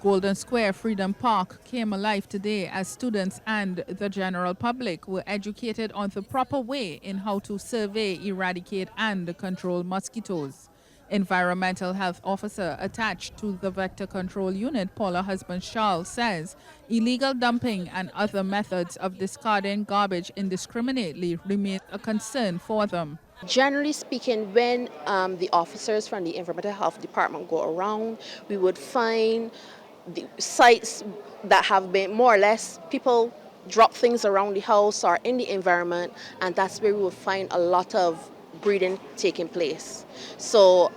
Golden Square Freedom Park came alive today as students and the general public were educated on the proper way in how to survey, eradicate, and control mosquitoes. Environmental health officer attached to the Vector Control Unit, Paula Husband-Charles, says illegal dumping and other methods of discarding garbage indiscriminately remain a concern for them. Generally speaking, when the officers from the Environmental Health Department go around, we would find the sites that have been more or less people drop things around the house or in the environment, and that's where we will find a lot of breeding taking place. So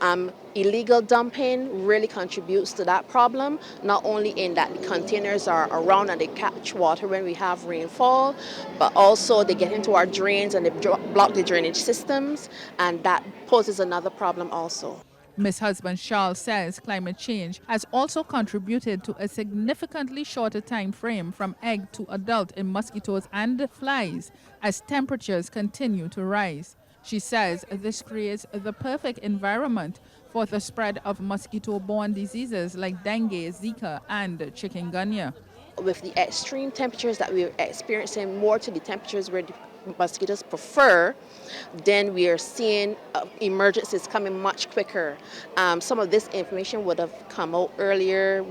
illegal dumping really contributes to that problem, not only in that the containers are around and they catch water when we have rainfall, but also they get into our drains and they block the drainage systems, and that poses another problem also. Ms. Husband-Charles says climate change has also contributed to a significantly shorter time frame from egg to adult in mosquitoes and flies as temperatures continue to rise. She says this creates the perfect environment for the spread of mosquito-borne diseases like dengue, Zika, and chikungunya. With the extreme temperatures that we're experiencing, more to the temperatures where the mosquitoes prefer, then we are seeing emergencies coming much quicker. Some of this information would have come out earlier.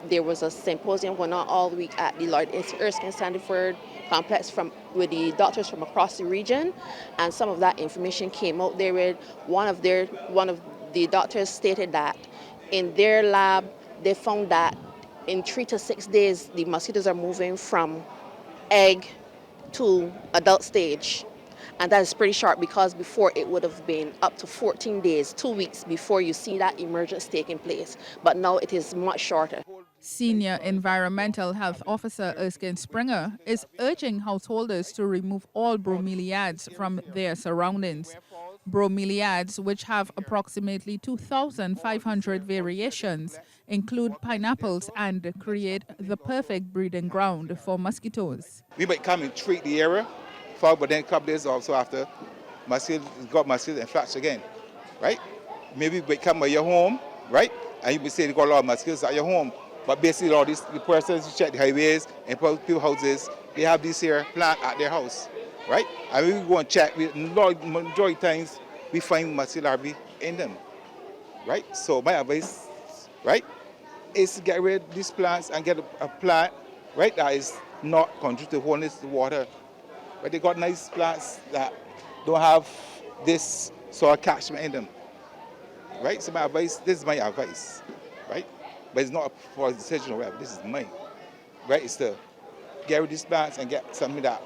There was a symposium going on all week at the Lloyd Erskine Sandiford complex with the doctors from across the region, and some of that information came out there. With one of the doctors stated that in their lab they found that in 3 to 6 days the mosquitoes are moving from egg to adult stage, and that is pretty short because before it would have been up to 14 days, 2 weeks before you see that emergence taking place, but now it is much shorter. Senior Environmental Health Officer Erskine Springer is urging householders to remove all bromeliads from their surroundings. Bromeliads, which have approximately 2,500 variations, include pineapples and create the perfect breeding ground for mosquitoes. We might come and treat the area, but then a couple days also after, mosquitoes got mosquitoes and flash again, right? Maybe we come at your home, right? And you may say you got a lot of mosquitoes at your home. But basically, all these the persons who check the highways and people houses, they have this here plant at their house, right? And we go and check. Majority times we find mosquito larvae in them, right? So my advice, right, is to get rid of these plants and get a plant, right, that is not conducive to holding the water. But they got nice plants that don't have this sort of catchment in them, right? So my advice, this is my advice, right? But it's not for a decision or whatever, this is mine, right? It's to get rid of these plants and get something that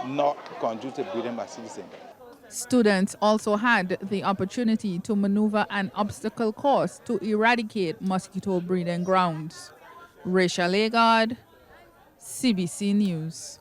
not conducive to breeding mosquitoes in. Students also had the opportunity to maneuver an obstacle course to eradicate mosquito breeding grounds. Rachelle Agard, CBC News.